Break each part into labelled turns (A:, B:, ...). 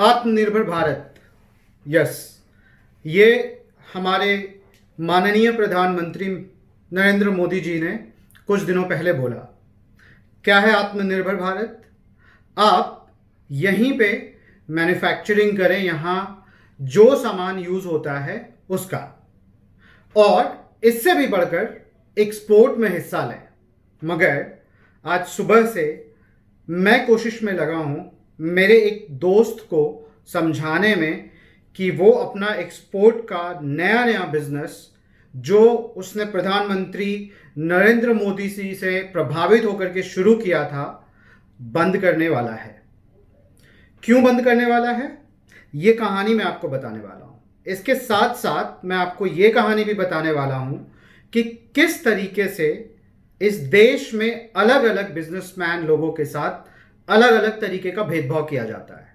A: आत्मनिर्भर भारत, यस, ये हमारे माननीय प्रधानमंत्री नरेंद्र मोदी जी ने कुछ दिनों पहले बोला। क्या है आत्मनिर्भर भारत? आप यहीं पे मैन्युफैक्चरिंग करें, यहाँ जो सामान यूज होता है उसका, और इससे भी बढ़कर एक्सपोर्ट में हिस्सा लें। मगर आज सुबह से मैं कोशिश में लगा हूं मेरे एक दोस्त को समझाने में कि वो अपना एक्सपोर्ट का नया नया बिजनेस जो उसने प्रधानमंत्री नरेंद्र मोदी जी से प्रभावित होकर के शुरू किया था, बंद करने वाला है। क्यों बंद करने वाला है, ये कहानी मैं आपको बताने वाला हूं। इसके साथ साथ मैं आपको ये कहानी भी बताने वाला हूं कि किस तरीके से इस देश में अलग अलग बिजनेसमैन लोगों के साथ अलग अलग तरीके का भेदभाव किया जाता है।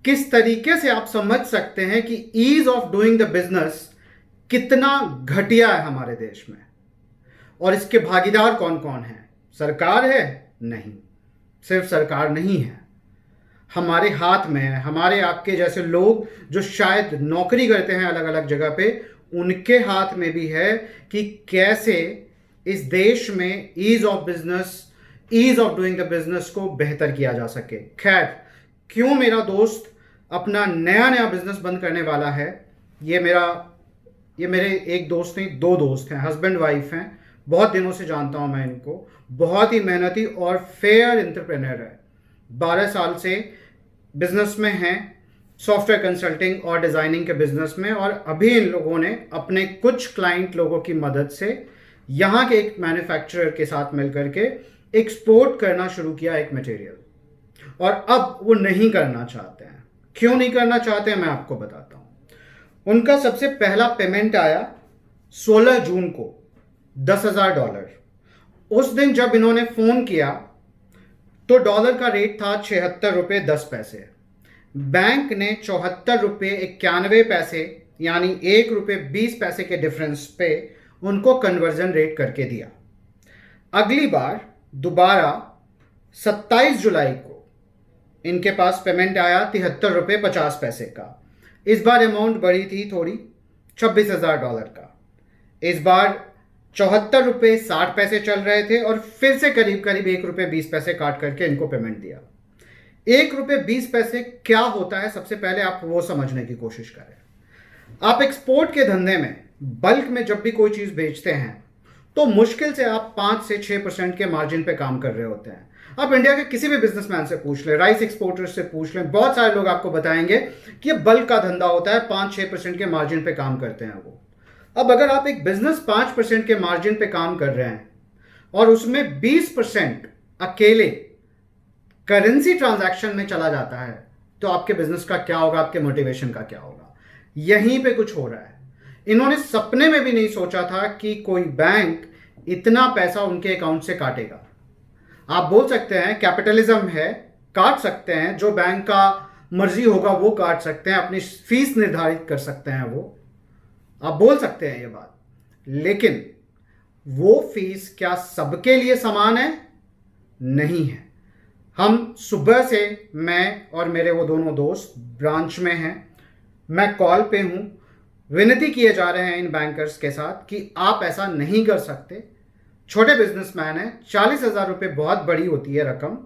A: किस तरीके से आप समझ सकते हैं कि ease of doing the business कितना घटिया है हमारे देश में, और इसके भागीदार कौन कौन हैं। सरकार है? नहीं, सिर्फ सरकार नहीं है, हमारे हाथ में है। हमारे आपके जैसे लोग जो शायद नौकरी करते हैं अलग अलग जगह पे, उनके हाथ में भी है कि कैसे इस देश में ease of business, ease of doing the business को बेहतर किया जा सके। खैर, क्यों मेरा दोस्त अपना नया नया बिजनेस बंद करने वाला है, ये मेरे एक दोस्त नहीं, दो दोस्त हैं, हस्बैंड वाइफ हैं। बहुत दिनों से जानता हूं मैं इनको। बहुत ही मेहनती और फेयर एंटरप्रेन्योर है। 12 साल से बिजनेस में हैं, सॉफ्टवेयर कंसल्टिंग और डिजाइनिंग के बिजनेस में, और अभी इन लोगों ने अपने कुछ क्लाइंट लोगों की मदद से यहाँ के एक मैन्युफैक्चरर के साथ मिलकर के एक्सपोर्ट करना शुरू किया एक मटेरियल, और अब वो नहीं करना चाहते हैं। क्यों नहीं करना चाहते हैं मैं आपको बताता हूँ। उनका सबसे पहला पेमेंट आया 16 जून को, $10,000। उस दिन जब इन्होंने फोन किया तो डॉलर का रेट था 76 रुपये 10 पैसे। बैंक ने 74 रुपये 91 पैसे यानी 1 रुपये 20 पैसे के डिफरेंस पे उनको कन्वर्जन रेट करके दिया। अगली बार दोबारा 27 जुलाई को इनके पास पेमेंट आया 73 रुपये 50 पैसे का। इस बार अमाउंट बढ़ी थी थोड़ी, $26,000 का। इस बार 74 रुपये 60 पैसे चल रहे थे, और फिर से करीब करीब 1 रुपये 20 पैसे काट करके इनको पेमेंट दिया। 1 रुपये 20 पैसे क्या होता है, सबसे पहले आप वो समझने की कोशिश करें। आप एक्सपोर्ट के धंधे में बल्क में जब भी कोई चीज़ बेचते हैं तो मुश्किल से आप 5 से 6% के मार्जिन पे काम कर रहे होते हैं। आप इंडिया के किसी भी बिजनेसमैन से पूछ लें, राइस एक्सपोर्टर्स से पूछ लें, बहुत सारे लोग आपको बताएंगे कि ये बल्क का धंधा होता है, 5-6% के मार्जिन पे काम करते हैं वो। अब अगर आप एक बिजनेस 5% के मार्जिन पे काम कर रहे हैं और उसमें 20% अकेले करेंसी ट्रांजैक्शन में चला जाता है, तो आपके बिजनेस का क्या होगा, आपके मोटिवेशन का क्या होगा। यहीं पे कुछ हो रहा है। इन्होंने सपने में भी नहीं सोचा था कि कोई बैंक इतना पैसा उनके अकाउंट से काटेगा। आप बोल सकते हैं कैपिटलिज्म है, काट सकते हैं, जो बैंक का मर्जी होगा वो काट सकते हैं, अपनी फीस निर्धारित कर सकते हैं, वो आप बोल सकते हैं ये बात, लेकिन वो फीस क्या सबके लिए समान है? नहीं है। हम सुबह से, मैं और मेरे वो दोनों दोस्त ब्रांच में हैं, मैं कॉल पे हूं, विनती किए जा रहे हैं इन बैंकर्स के साथ कि आप ऐसा नहीं कर सकते। छोटे बिजनेसमैन हैं, 40,000 रुपये बहुत बड़ी होती है रकम।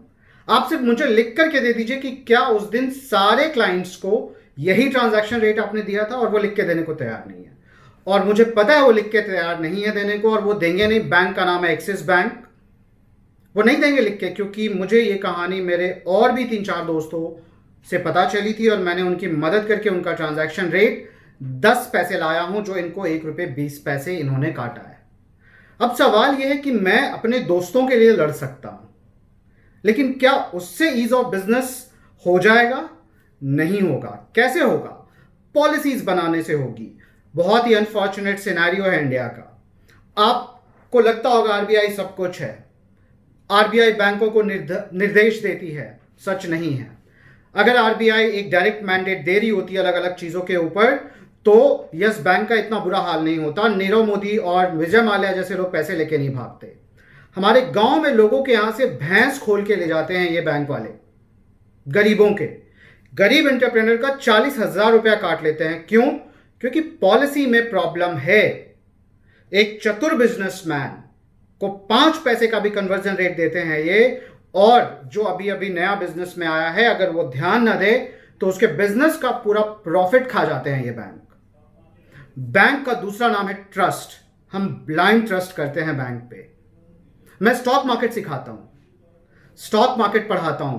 A: आप सिर्फ मुझे लिख करके दे दीजिए कि क्या उस दिन सारे क्लाइंट्स को यही ट्रांजैक्शन रेट आपने दिया था, और वो लिख के देने को तैयार नहीं है। और मुझे पता है वो लिख के तैयार नहीं है देने को, और वो देंगे नहीं। बैंक का नाम है एक्सिस बैंक, वो नहीं देंगे लिख के, क्योंकि मुझे ये कहानी मेरे और भी 3-4 दोस्तों से पता चली थी, और मैंने उनकी मदद करके उनका ट्रांजैक्शन रेट 10 पैसे लाया हूं, जो इनको 1 रुपये 20 पैसे इन्होंने काटा है। अब सवाल यह है कि मैं अपने दोस्तों के लिए लड़ सकता हूं, लेकिन क्या उससे ईज ऑफ बिजनेस हो जाएगा? नहीं होगा। कैसे होगा? पॉलिसीज बनाने से होगी। बहुत ही अनफॉर्चुनेट सिनेरियो है इंडिया का। आपको लगता होगा आरबीआई सब कुछ है, आरबीआई बैंकों को निर्देश देती है। सच नहीं है। अगर आरबीआई एक डायरेक्ट मैंडेट दे रही होती है अलग अलग चीजों के ऊपर, तो यस बैंक का इतना बुरा हाल नहीं होता। नीरव मोदी और विजय माल्या जैसे लोग पैसे लेके नहीं भागते। हमारे गांव में लोगों के यहां से भैंस खोल के ले जाते हैं ये बैंक वाले, गरीबों के। गरीब एंटरप्रेन्योर का 40,000 रुपया काट लेते हैं। क्यों? क्योंकि पॉलिसी में प्रॉब्लम है। एक चतुर बिजनेसमैन को 5 पैसे का भी कन्वर्जन रेट देते हैं ये, और जो अभी अभी नया बिजनेस में आया है अगर वो ध्यान न दे तो उसके बिजनेस का पूरा प्रॉफिट खा जाते हैं ये बैंक। बैंक का दूसरा नाम है ट्रस्ट। हम ब्लाइंड ट्रस्ट करते हैं बैंक पे। मैं स्टॉक मार्केट सिखाता हूं, स्टॉक मार्केट पढ़ाता हूं,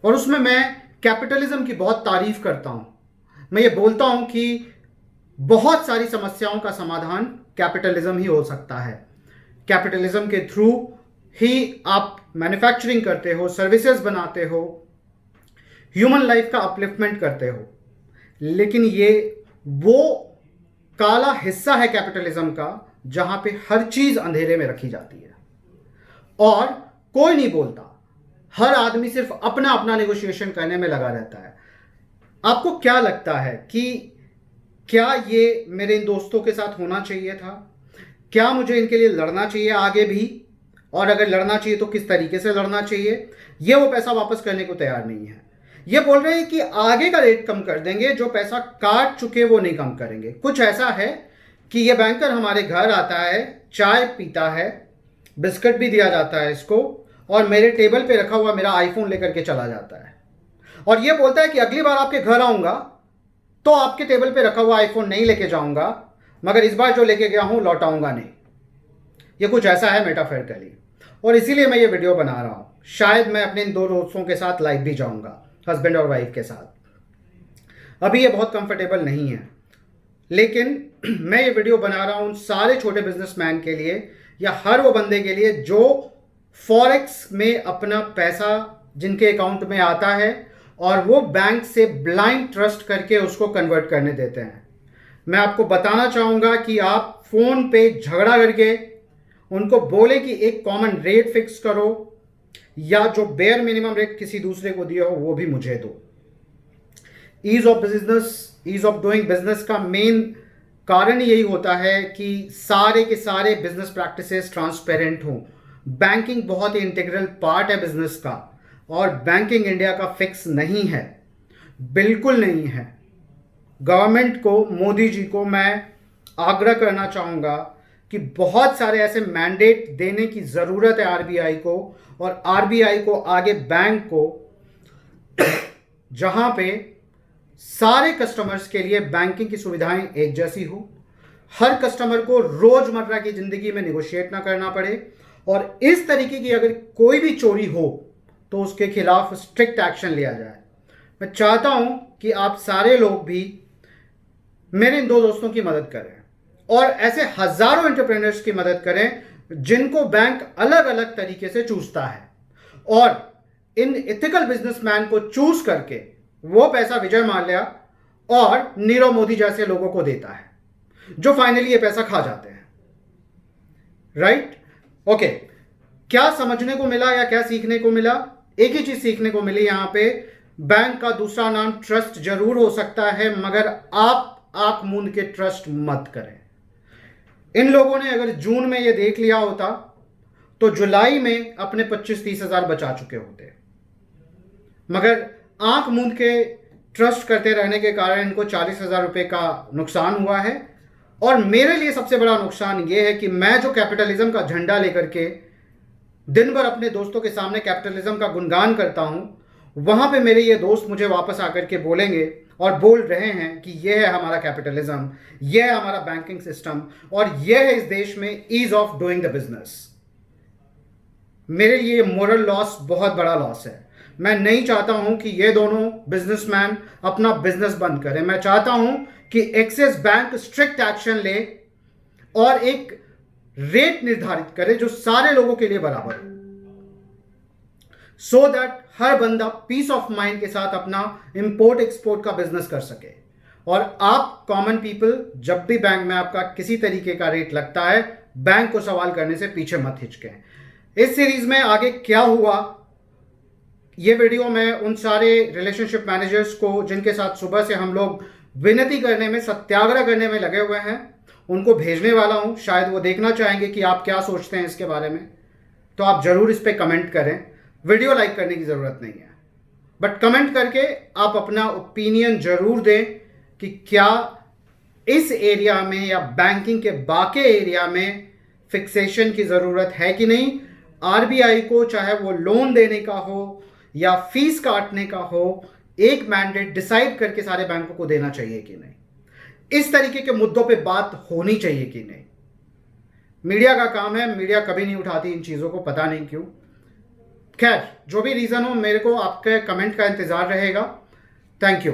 A: और उसमें मैं कैपिटलिज्म की बहुत तारीफ करता हूं। मैं ये बोलता हूं कि बहुत सारी समस्याओं का समाधान कैपिटलिज्म ही हो सकता है। कैपिटलिज्म के थ्रू ही आप मैन्युफैक्चरिंग करते हो, सर्विसेज बनाते हो, ह्यूमन लाइफ का अपलिफ्टमेंट करते हो। लेकिन ये वो काला हिस्सा है कैपिटलिज्म का जहां पे हर चीज अंधेरे में रखी जाती है और कोई नहीं बोलता। हर आदमी सिर्फ अपना अपना नेगोशिएशन करने में लगा रहता है। आपको क्या लगता है कि क्या ये मेरे इन दोस्तों के साथ होना चाहिए था? क्या मुझे इनके लिए लड़ना चाहिए आगे भी? और अगर लड़ना चाहिए तो किस तरीके से लड़ना चाहिए? ये वो पैसा वापस करने को तैयार नहीं है। ये बोल रहे हैं कि आगे का रेट कम कर देंगे, जो पैसा काट चुके वो नहीं कम करेंगे। कुछ ऐसा है कि ये बैंकर हमारे घर आता है, चाय पीता है, बिस्किट भी दिया जाता है इसको, और मेरे टेबल पे रखा हुआ मेरा आईफोन लेकर के चला जाता है और ये बोलता है कि अगली बार आपके घर आऊंगा तो आपके टेबल पे रखा हुआ आईफोन नहीं लेके जाऊंगा, मगर इस बार जो लेके गया हूं लौटाऊंगा नहीं। ये कुछ ऐसा है मेटाफोरिकली, और इसीलिए मैं ये वीडियो बना रहा हूं। शायद मैं अपने इन 2 दोस्तों के साथ लाइव भी जाऊंगा, हस्बैंड और वाइफ के साथ। अभी ये बहुत कंफर्टेबल नहीं है, लेकिन मैं ये वीडियो बना रहा हूं उन सारे छोटे बिजनेसमैन के लिए, या हर वो बंदे के लिए जो फॉरेक्स में अपना पैसा जिनके अकाउंट में आता है और वो बैंक से ब्लाइंड ट्रस्ट करके उसको कन्वर्ट करने देते हैं। मैं आपको बताना चाहूंगा कि आप फोन पे झगड़ा करके उनको बोले कि एक कॉमन रेट फिक्स करो, या जो बेयर मिनिमम रेट किसी दूसरे को दिया हो वो भी मुझे दो। Ease of business, ease of doing business का मेन कारण यही होता है कि सारे के सारे बिजनेस प्रैक्टिसेस ट्रांसपेरेंट हों। बैंकिंग बहुत ही इंटीग्रल पार्ट है बिजनेस का, और बैंकिंग इंडिया का फिक्स नहीं है, बिल्कुल नहीं है। गवर्नमेंट को, मोदी जी को मैं आग्रह करना चाहूँगा कि बहुत सारे ऐसे मैंडेट देने की ज़रूरत है आरबीआई को, और आरबीआई को आगे बैंक को, जहाँ पे सारे कस्टमर्स के लिए बैंकिंग की सुविधाएं एक जैसी हो, हर कस्टमर को रोज़मर्रा की ज़िंदगी में निगोशिएट ना करना पड़े, और इस तरीके की अगर कोई भी चोरी हो तो उसके खिलाफ स्ट्रिक्ट एक्शन लिया जाए। मैं चाहता हूं कि आप सारे लोग भी मेरे इन 2 दोस्तों की मदद करें, और ऐसे हजारों एंटरप्रेन्योर्स की मदद करें जिनको बैंक अलग अलग तरीके से चूसता है, और इन एथिकल बिजनेसमैन को चूज करके वो पैसा विजय माल्या और नीरव मोदी जैसे लोगों को देता है, जो फाइनली ये पैसा खा जाते हैं। राइट? ओके, क्या समझने को मिला या क्या सीखने को मिला? एक ही चीज सीखने को मिली यहां पे, बैंक का दूसरा नाम ट्रस्ट जरूर हो सकता है, मगर आप आंख मूंद के ट्रस्ट मत करें। इन लोगों ने अगर जून में ये देख लिया होता तो जुलाई में अपने 25-30 हजार बचा चुके होते, मगर आंख मूंद के ट्रस्ट करते रहने के कारण इनको 40,000 रुपए का नुकसान हुआ है। और मेरे लिए सबसे बड़ा नुकसान ये है कि मैं जो कैपिटलिज्म का झंडा लेकर के दिन भर अपने दोस्तों के सामने कैपिटलिज्म का गुणगान करता हूं, वहां पे मेरे ये दोस्त मुझे वापस आकर के बोलेंगे और बोल रहे हैं कि यह है हमारा कैपिटलिज्म, यह है हमारा बैंकिंग सिस्टम, और यह है इस देश में ease of doing the business. मेरे लिए मोरल लॉस बहुत बड़ा लॉस है। मैं नहीं चाहता हूं कि ये दोनों बिजनेसमैन अपना बिजनेस बंद करें। मैं चाहता हूं कि एक्सिस बैंक स्ट्रिक्ट एक्शन ले और एक रेट निर्धारित करे जो सारे लोगों के लिए बराबर हो, सो दैट हर बंदा पीस ऑफ माइंड के साथ अपना इंपोर्ट एक्सपोर्ट का बिजनेस कर सके। और आप कॉमन पीपल, जब भी बैंक में आपका किसी तरीके का रेट लगता है, बैंक को सवाल करने से पीछे मत हिचकें। इस सीरीज में आगे क्या हुआ, ये वीडियो मैं उन सारे रिलेशनशिप मैनेजर्स को जिनके साथ सुबह से हम लोग विनती करने में, सत्याग्रह करने में लगे हुए हैं, उनको भेजने वाला हूं। शायद वो देखना चाहेंगे कि आप क्या सोचते हैं इसके बारे में, तो आप जरूर इस पर कमेंट करें। वीडियो लाइक करने की जरूरत नहीं है। बट कमेंट करके आप अपना ओपिनियन जरूर दें कि क्या इस एरिया में या बैंकिंग के बाकी एरिया में फिक्सेशन की ज़रूरत है कि नहीं। आरबीआई को चाहे वो लोन देने का हो या फीस काटने का हो, एक मैंडेट डिसाइड करके सारे बैंकों को देना चाहिए कि नहीं। इस तरीके के मुद्दों पे बात होनी चाहिए कि नहीं। मीडिया का काम है, मीडिया कभी नहीं उठाती इन चीज़ों को, पता नहीं क्यों। खैर, जो भी रीज़न हो, मेरे को आपके कमेंट का इंतज़ार रहेगा। Thank you.